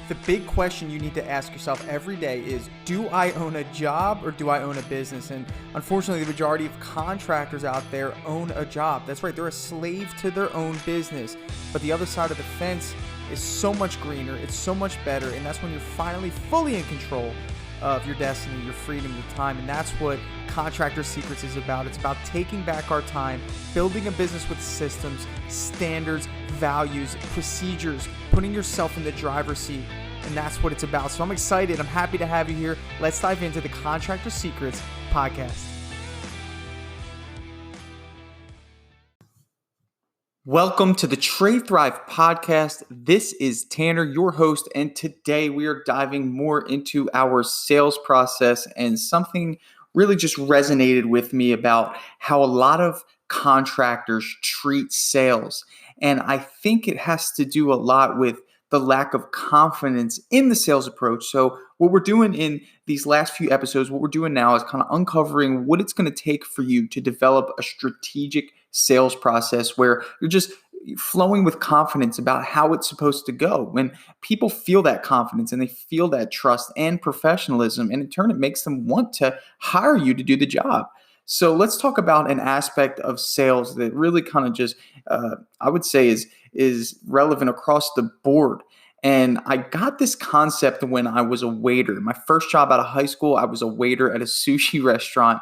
The big question you need to ask yourself every day is, do I own a job or do I own a business? And unfortunately, the majority of contractors out there own a job. That's right, they're a slave to their own business. But the other side of the fence is so much greener, it's so much better, and that's when you're finally fully in control of your destiny, your freedom, your time. And that's what Contractor Secrets is about. It's about taking back our time, building a business with systems, standards, values, procedures, putting yourself in the driver's seat. And that's what it's about. So I'm excited. I'm happy to have you here. Let's dive into the Contractor Secrets podcast. Welcome to the Trade Thrive podcast. This is Tanner, your host, and today we are diving more into our sales process, and something really just resonated with me about how a lot of contractors treat sales. And I think it has to do a lot with the lack of confidence in the sales approach. So what we're doing in these last few episodes, what we're doing now is kind of uncovering what it's going to take for you to develop a strategic sales process where you're just flowing with confidence about how it's supposed to go. When people feel that confidence and they feel that trust and professionalism, and in turn, it makes them want to hire you to do the job. So let's talk about an aspect of sales that really kind of just, I would say is relevant across the board. And I got this concept when I was a waiter. My first job out of high school, I was a waiter at a sushi restaurant.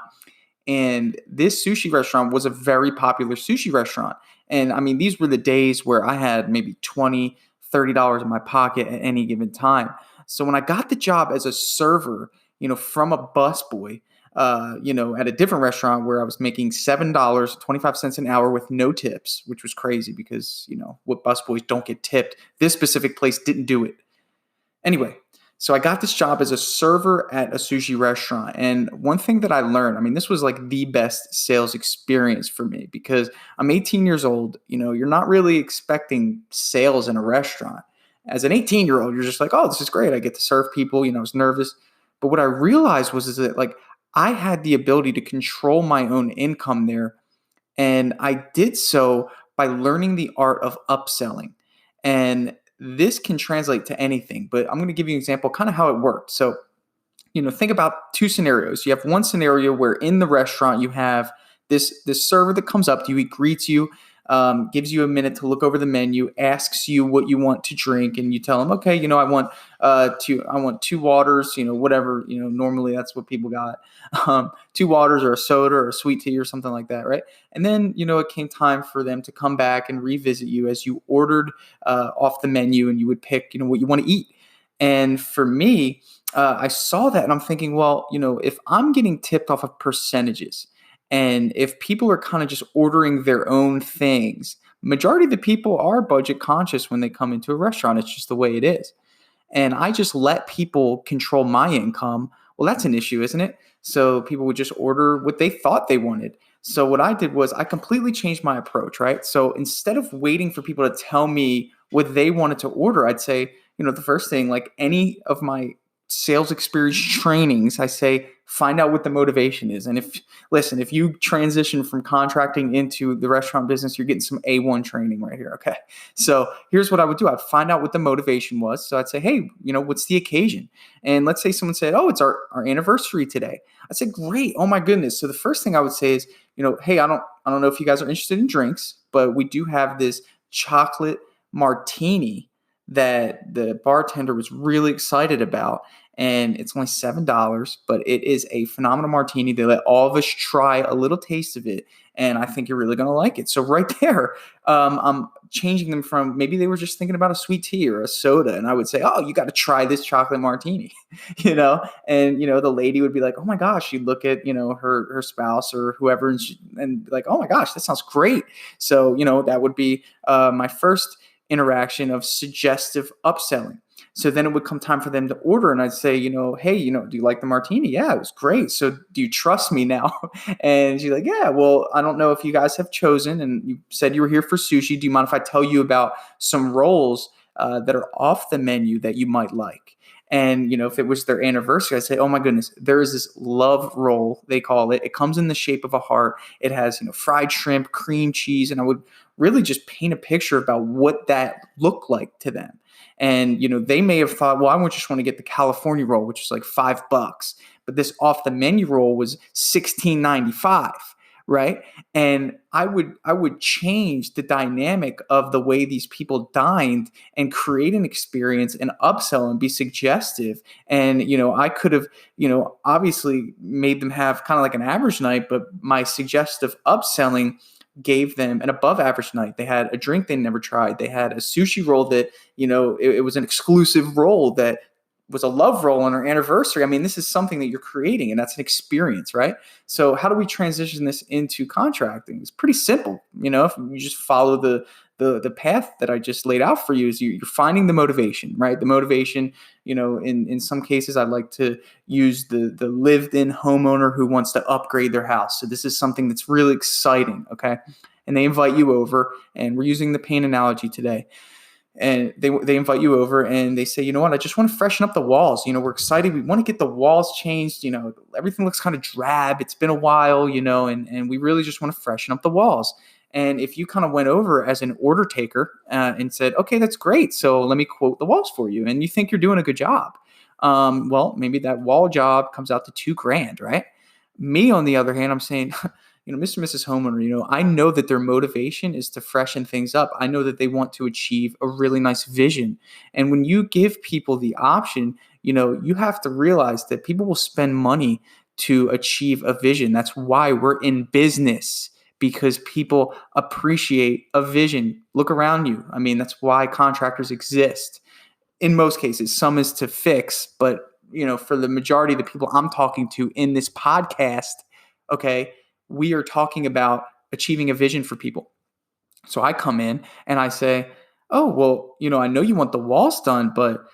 And this sushi restaurant was a very popular sushi restaurant. And I mean, these were the days where I had maybe $20, $30 in my pocket at any given time. So when I got the job as a server, from a busboy, at a different restaurant where I was making $7.25 an hour with no tips, which was crazy because, what busboys don't get tipped. This specific place didn't do it. Anyway, so I got this job as a server at a sushi restaurant. And one thing that I learned, this was like the best sales experience for me because I'm 18 years old. You're not really expecting sales in a restaurant. As an 18-year-old, you're just like, oh, this is great. I get to serve people. I was nervous. But what I realized was that I had the ability to control my own income there. And I did so by learning the art of upselling. And this can translate to anything, but I'm going to give you an example, kind of how it worked. So, think about two scenarios. You have one scenario where in the restaurant, you have this server that comes up to you, he greets you, gives you a minute to look over the menu, asks you what you want to drink, and you tell him, okay, I want two waters, whatever, normally that's what people got, 2 waters or a soda or a sweet tea or something like that, right? And then, it came time for them to come back and revisit you as you ordered off the menu, and you would pick, what you want to eat. And for me, I saw that and I'm thinking, well, if I'm getting tipped off of percentages, and if people are kind of just ordering their own things, majority of the people are budget conscious when they come into a restaurant. It's just the way it is. And I just let people control my income. Well, that's an issue, isn't it? So people would just order what they thought they wanted. So what I did was I completely changed my approach, right? So instead of waiting for people to tell me what they wanted to order, I'd say, the first thing, like any of my sales experience trainings, I say, find out what the motivation is. And if you transition from contracting into the restaurant business, you're getting some A1 training right here. Okay. So here's what I would do. I'd find out what the motivation was. So I'd say, hey, what's the occasion? And let's say someone said, oh, it's our anniversary today. I said, great. Oh my goodness. So the first thing I would say is, hey, I don't know if you guys are interested in drinks, but we do have this chocolate martini that the bartender was really excited about. And it's only $7, but it is a phenomenal martini. They let all of us try a little taste of it, and I think you're really going to like it. So right there, I'm changing them from maybe they were just thinking about a sweet tea or a soda, and I would say, oh, you got to try this chocolate martini, and the lady would be like, oh my gosh, you'd look at, her spouse or whoever and be like, oh my gosh, that sounds great. So, that would be my first interaction of suggestive upselling. So then it would come time for them to order, and I'd say, hey, do you like the martini? Yeah, it was great. So do you trust me now? And she's like, yeah, well, I don't know if you guys have chosen, and you said you were here for sushi. Do you mind if I tell you about some rolls that are off the menu that you might like? And, if it was their anniversary, I'd say, oh my goodness, there is this love roll, they call it. It comes in the shape of a heart. It has, fried shrimp, cream cheese, and I would really just paint a picture about what that looked like to them. And, they may have thought, well, I just want to get the California roll, which is like $5. But this off the menu roll was $16.95, right? And I would change the dynamic of the way these people dined and create an experience and upsell and be suggestive. And, I could have, obviously made them have kind of like an average night, but my suggestive upselling gave them an above average night. They had a drink they never tried. They had a sushi roll that, it was an exclusive roll that was a love roll on our anniversary. I mean, this is something that you're creating, and that's an experience, right? So how do we transition this into contracting? It's pretty simple. If you just follow the path that I just laid out for you, is you're finding the motivation, right? The motivation, in some cases, I like to use the lived-in homeowner who wants to upgrade their house. So this is something that's really exciting, okay? And they invite you over, and we're using the paint analogy today. And they invite you over and they say, you know what, I just want to freshen up the walls. We're excited. We want to get the walls changed. Everything looks kind of drab. It's been a while, and we really just want to freshen up the walls. And if you kind of went over as an order taker and said, okay, that's great. So let me quote the walls for you. And you think you're doing a good job. Well, maybe that wall job comes out to $2,000, right? Me, on the other hand, I'm saying, Mr. and Mrs. Homeowner, I know that their motivation is to freshen things up. I know that they want to achieve a really nice vision. And when you give people the option, you have to realize that people will spend money to achieve a vision. That's why we're in business, because people appreciate a vision. Look around you. I mean, that's why contractors exist. In most cases, some is to fix, but for the majority of the people I'm talking to in this podcast, okay, we are talking about achieving a vision for people. So I come in and I say, oh, well, I know you want the walls done, but,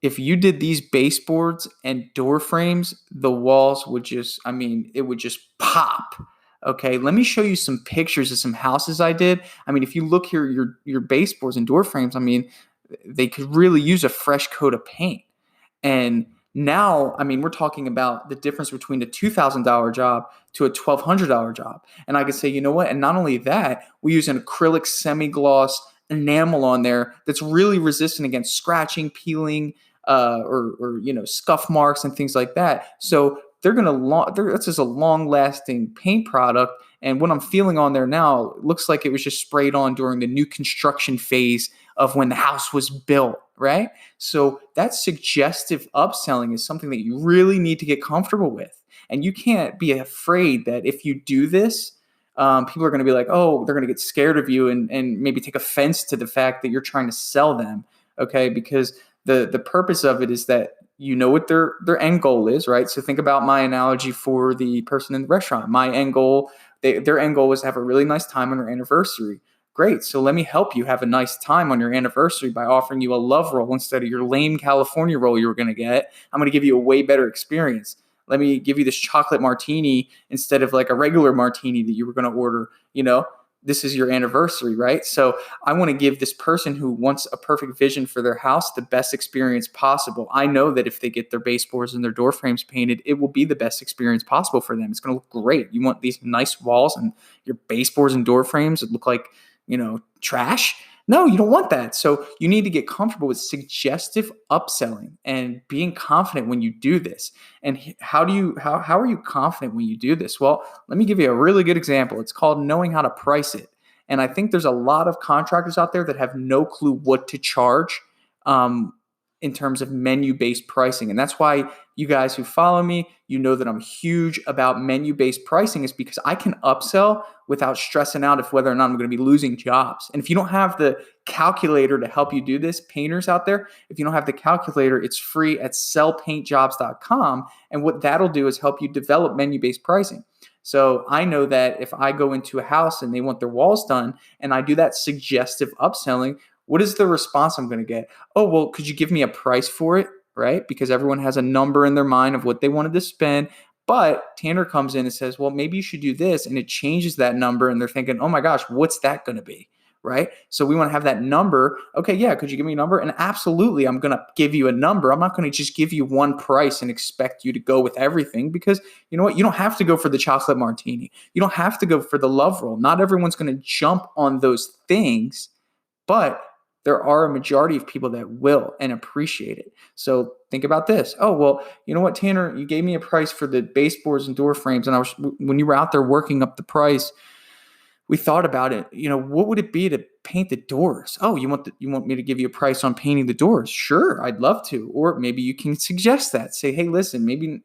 if you did these baseboards and door frames, the walls would it would just pop. Okay, let me show you some pictures of some houses I did. I mean, if you look here, your baseboards and door frames, they could really use a fresh coat of paint. And now, we're talking about the difference between a $2,000 job to a $1,200 job. And I could say, you know what? And not only that, we use an acrylic semi-gloss enamel on there that's really resistant against scratching, peeling, or scuff marks and things like that. So that's just a long-lasting paint product. And what I'm feeling on there now looks like it was just sprayed on during the new construction phase of when the house was built, right? So that suggestive upselling is something that you really need to get comfortable with. And you can't be afraid that if you do this, people are going to be like, oh, they're going to get scared of you and maybe take offense to the fact that you're trying to sell them, okay? Because the purpose of it is that what their end goal is, right? So think about my analogy for the person in the restaurant. My end goal, their end goal was to have a really nice time on their anniversary. Great. So let me help you have a nice time on your anniversary by offering you a love roll instead of your lame California roll you were going to get. I'm going to give you a way better experience. Let me give you this chocolate martini instead of like a regular martini that you were going to order. This is your anniversary, right? So I want to give this person who wants a perfect vision for their house the best experience possible. I know that if they get their baseboards and their door frames painted, it will be the best experience possible for them. It's going to look great. You want these nice walls and your baseboards and door frames that look like, trash? No, you don't want that. So you need to get comfortable with suggestive upselling and being confident when you do this. And how are you confident when you do this? Well, let me give you a really good example. It's called knowing how to price it. And I think there's a lot of contractors out there that have no clue what to charge in terms of menu-based pricing. And that's why you guys who follow me, that I'm huge about menu-based pricing, is because I can upsell without stressing out if whether or not I'm going to be losing jobs. And if you don't have the calculator to help you do this, painters out there, if you don't have the calculator, it's free at sellpaintjobs.com. And what that'll do is help you develop menu-based pricing. So I know that if I go into a house and they want their walls done and I do that suggestive upselling, what is the response I'm going to get? Oh, well, could you give me a price for it? Right? Because everyone has a number in their mind of what they wanted to spend. But Tanner comes in and says, well, maybe you should do this. And it changes that number. And they're thinking, oh my gosh, what's that going to be? Right? So we want to have that number. Okay, yeah, could you give me a number? And absolutely, I'm going to give you a number. I'm not going to just give you one price and expect you to go with everything, because you know what? You don't have to go for the chocolate martini. You don't have to go for the love roll. Not everyone's going to jump on those things, but there are a majority of people that will and appreciate it. So think about this. Oh, well, you know what, Tanner, you gave me a price for the baseboards and door frames. And when you were out there working up the price, we thought about it. What would it be to paint the doors? Oh, you want me to give you a price on painting the doors? Sure, I'd love to. Or maybe you can suggest that. Say, hey, listen, maybe,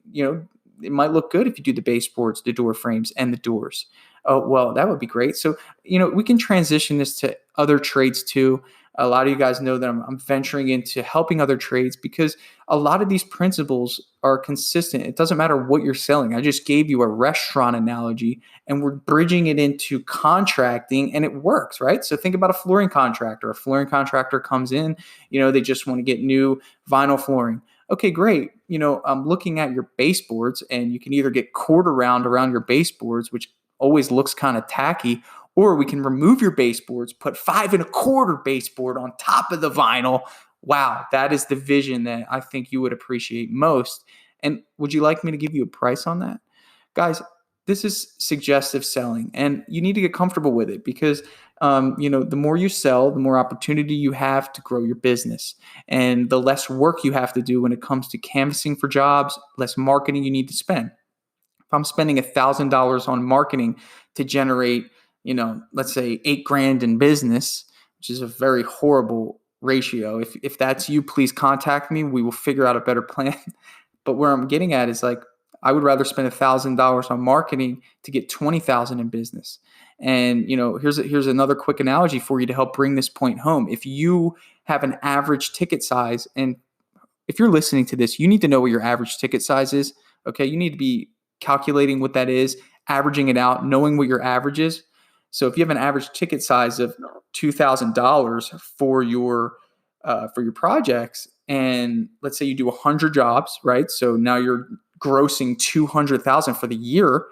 it might look good if you do the baseboards, the door frames, and the doors. Oh, well, that would be great. So, we can transition this to other trades too. A lot of you guys know that I'm venturing into helping other trades because a lot of these principles are consistent. It doesn't matter what you're selling. I just gave you a restaurant analogy and we're bridging it into contracting and it works, right? So think about a flooring contractor. A flooring contractor comes in, they just want to get new vinyl flooring. Okay, great. I'm looking at your baseboards and you can either get quarter round around your baseboards, which always looks kind of tacky, or we can remove your baseboards, put 5 1/4 baseboard on top of the vinyl. Wow, that is the vision that I think you would appreciate most. And would you like me to give you a price on that? Guys, this is suggestive selling, and you need to get comfortable with it because, the more you sell, the more opportunity you have to grow your business, and the less work you have to do when it comes to canvassing for jobs, less marketing you need to spend. If I'm spending $1,000 on marketing to generate, let's say $8,000 in business, which is a very horrible ratio. If that's you, please contact me. We will figure out a better plan. But where I'm getting at is I would rather spend $1,000 on marketing to get 20,000 in business. And here's another quick analogy for you to help bring this point home. If you have an average ticket size, and if you're listening to this, you need to know what your average ticket size is. Okay, you need to be calculating what that is, averaging it out, knowing what your average is. So if you have an average ticket size of $2,000 for your projects, and let's say you do 100 jobs, right? So now you're grossing 200,000 for the year,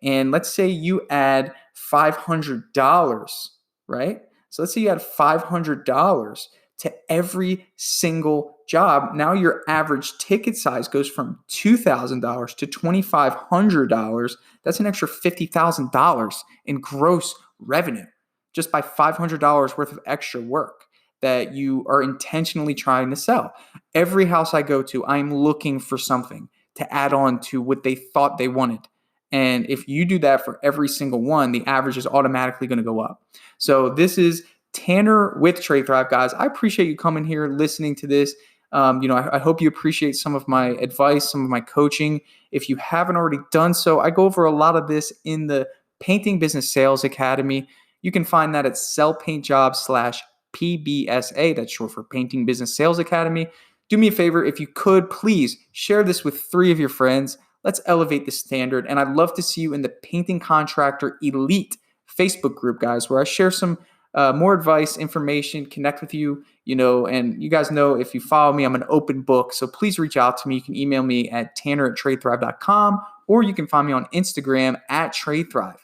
and let's say you add $500, right? So let's say you add $500 to every single job. Now your average ticket size goes from $2,000 to $2,500. That's an extra $50,000 in gross revenue just by $500 worth of extra work that you are intentionally trying to sell. Every house I go to, I'm looking for something to add on to what they thought they wanted. And if you do that for every single one, the average is automatically going to go up. So this is Tanner with Trade Thrive, guys. I appreciate you coming here, listening to this. I hope you appreciate some of my advice, some of my coaching. If you haven't already done so, I go over a lot of this in the Painting Business Sales Academy. You can find that at sellpaintjobs.com/PBSA. That's short for Painting Business Sales Academy. Do me a favor, if you could, please share this with 3 of your friends. Let's elevate the standard. And I'd love to see you in the Painting Contractor Elite Facebook group, guys, where I share some more advice, information, connect with you, and you guys know if you follow me, I'm an open book. So please reach out to me. You can email me at tanner@tradethrive.com, or you can find me on Instagram at TradeThrive.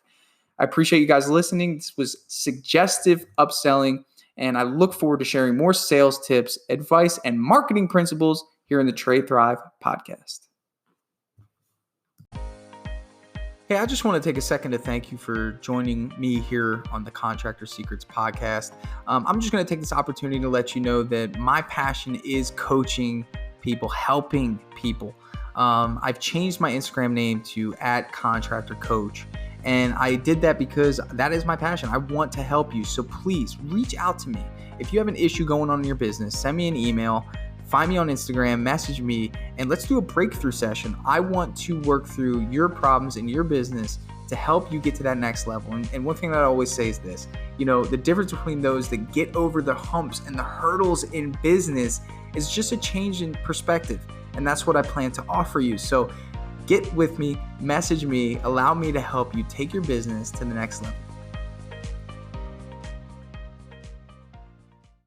I appreciate you guys listening. This was Suggestive Upselling, and I look forward to sharing more sales tips, advice, and marketing principles here in the Trade Thrive podcast. Hey, I just want to take a second to thank you for joining me here on the Contractor Secrets podcast. I'm just going to take this opportunity to let you know that my passion is coaching people, helping people. I've changed my Instagram name to @contractorcoach. And I did that because that is my passion. I want to help you. So please reach out to me. If you have an issue going on in your business, send me an email, find me on Instagram, message me, and let's do a breakthrough session. I want to work through your problems in your business to help you get to that next level. And one thing that I always say is this, the difference between those that get over the humps and the hurdles in business is just a change in perspective. And that's what I plan to offer you. So get with me, message me, allow me to help you take your business to the next level.